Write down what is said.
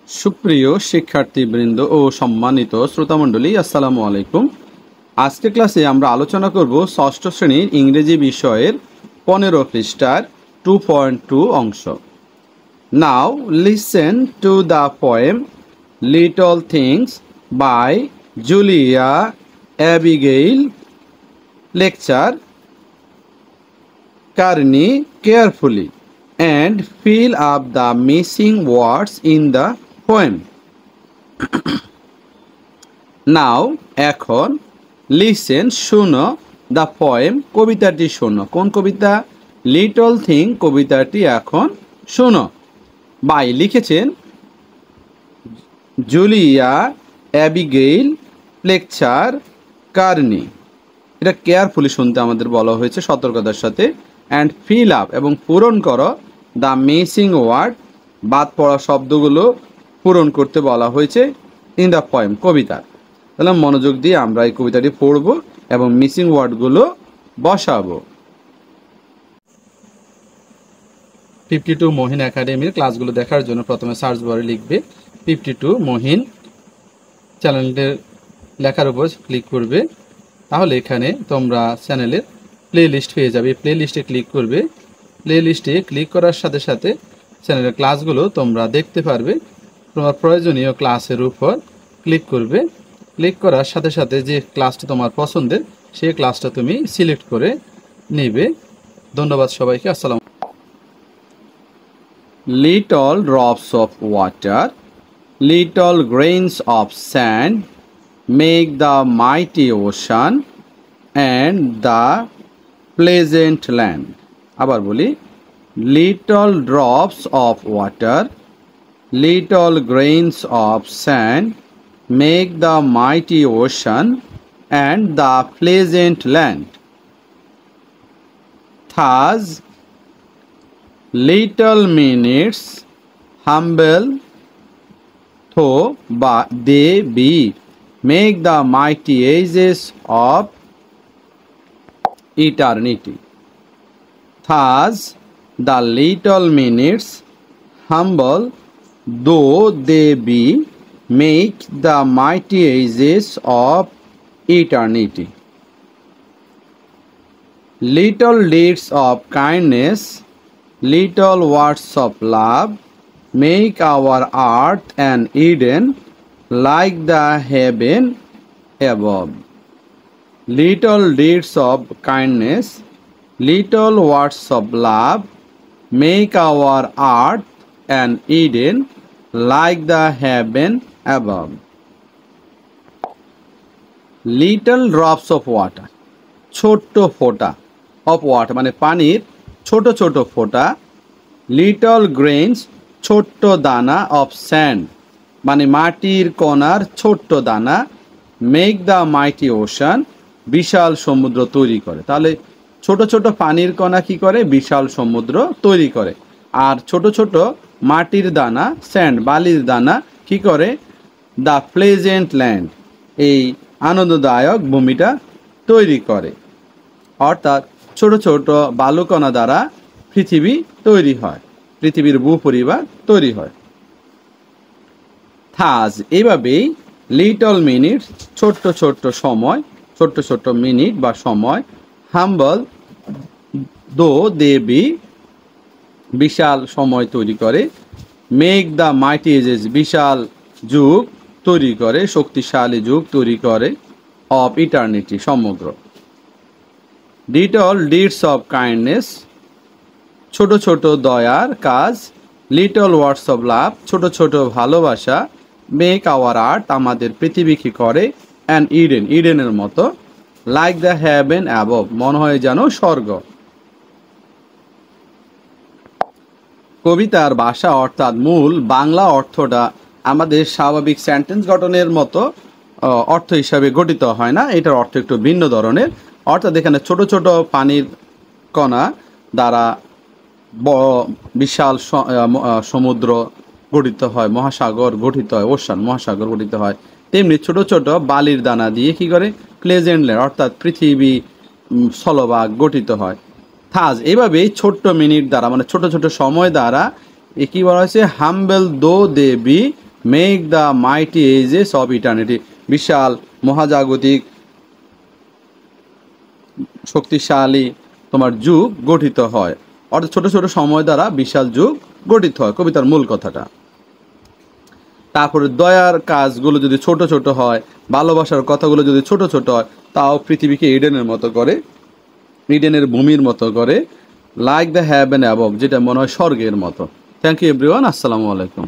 সুপ্রিয় শিক্ষার্থীবৃন্দ ও সম্মানিত শ্রোতামণ্ডলী, আসসালামু আলাইকুম। আজকের ক্লাসে আমরা আলোচনা করব ষষ্ঠ শ্রেণীর ইংরেজি বিষয়ের 15 পৃষ্ঠার 2.2 অংশ। Now listen to the poem little things by Julia Abigail Fletcher Carney carefully and fill up the missing words in the poem. Now এখন listen শুনো the poem কবিতাটি শোনো। কোন কবিতা? লিটল থিং কবিতাটি এখন শোনো। বাই লিখেছেন জুলিয়া অ্যাবিগেইল লেকচার কার্নি। এটা কেয়ারফুলি শুনতে আমাদের বলা হয়েছে সতর্কতার সাথে। অ্যান্ড ফিল আপ এবং পূরণ করো দ্য মিসিং ওয়ার্ড বাদ পড়া শব্দগুলো পূরণ করতে বলা হয়েছে ইন দ্য পয়েম কবিতা। তাহলে মনোযোগ দিয়ে আমরা এই কবিতাটি পড়ব এবং মিসিং ওয়ার্ডগুলো বসাবো। 52 মহিন একাডেমির ক্লাসগুলো দেখার জন্য প্রথমে সার্চ বারে লিখবে 52 মহিন, চ্যানেলটির লেখার উপর ক্লিক করবে। তাহলে এখানে তোমরা চ্যানেলের প্লে লিস্ট পেয়ে যাবে। প্লে লিস্টে ক্লিক করবে। প্লে লিস্টে ক্লিক করার সাথে সাথে চ্যানেলের ক্লাসগুলো তোমরা দেখতে পারবে। তোমার প্রয়োজনীয় ক্লাসের উপর ক্লিক করবে। ক্লিক করার সাথে সাথে যে ক্লাসটি তোমার পছন্দের সেই ক্লাসটা তুমি সিলেক্ট করে নেবে। ধন্যবাদ সবাইকে। আসসালাম। Little drops of water, little grains of sand make the mighty ocean and the pleasant land. আবার বলি, little drops of water, little grains of sand make the mighty ocean and the pleasant land. Thus little minutes humble though they be make the mighty ages of eternity. Thus the little minutes humble though they be make the mighty ages of eternity. Little deeds of kindness, little words of love make our earth an Eden like the heaven above. Little deeds of kindness, little words of love make our earth an Eden like the heaven above. Little drops of water, ছোট্ট ফোঁটা of water মানে পানির ছোট ছোট ফোঁটা। Little grains, ছোট্ট দানা of sand মানে মাটির কণার ছোট্ট দানা। মেক দ্য মাইটি ওশান, বিশাল সমুদ্র তৈরি করে। তাহলে ছোট ছোট পানির কণা কি করে? বিশাল সমুদ্র তৈরি করে। আর ছোট ছোট মাটির দানা, স্যান্ড বালির দানা কি করে? দ্য প্লেজেন্ট ল্যান্ড, এই আনন্দদায়ক ভূমিটা তৈরি করে। অর্থাৎ ছোট ছোট বালুকণা দ্বারা পৃথিবী তৈরি হয়, পৃথিবীর ভূপরিবার তৈরি হয়। থাজ এইভাবেই লিটল মিনিট ছোট্ট ছোট্ট সময়, ছোট্ট ছোট্ট মিনিট বা সময়, হাম্বল দো দে বি বিশাল সময় তৈরি করে, মেক দ্য মাইটি এজেস বিশাল যুগ তৈরি করে, শক্তিশালী যুগ তৈরি করে, অফ ইটার্নিটি সমগ্র। লিটল ডিডস অফ কাইন্ডনেস, ছোট ছোট দয়ার কাজ, লিটল ওয়ার্ডস অফ লাভ, ছোট ছোট ভালোবাসা, মেক আওয়ার আর্থ আমাদের পৃথিবী কি করে? অ্যান ইডেন, ইডেনের মতো, লাইক দ্য হেভেন অ্যাবভ মনে হয় যেন স্বর্গ। কবিতার ভাষা অর্থাৎ মূল বাংলা অর্থটা আমাদের স্বাভাবিক সেন্টেন্স গঠনের মতো অর্থ হিসাবে গঠিত হয় না, এটার অর্থ একটু ভিন্ন ধরনের। অর্থাৎ এখানে ছোট ছোট পানির কণা দ্বারা বিশাল সমুদ্র গঠিত হয়, মহাসাগর গঠিত হয়, ওশান মহাসাগর গঠিত হয়। তেমনি ছোট ছোট বালির দানা দিয়ে কি করে? প্লেজেন্ট ল্যান্ড অর্থাৎ পৃথিবী স্থলভাগ গঠিত হয়। থাজ এভাবেই ছোট্ট মিনিট দ্বারা মানে ছোট ছোট সময় দ্বারা কি বলা হয়েছে? Humble though they be make the mighty ages of eternity, বিশাল মহাজাগতিক শক্তিশালী তোমার যুগ গঠিত হয়, অর্থাৎ ছোট ছোট সময় দ্বারা বিশাল যুগ গঠিত হয়, কবিতার মূল কথাটা। তারপরে দয়ার কাজগুলো যদি ছোট ছোট হয়, ভালোবাসার কথাগুলো যদি ছোট ছোট হয়, তাও পৃথিবীকে ইডেনের মতো করে, ইডেনের ভূমির মতো করে, লাইক দ্য হ্যাভেন অ্যাবভ, যেটা মনে হয় স্বর্গের মতো। থ্যাংক ইউ এভরিওয়ান, আসসালামু আলাইকুম।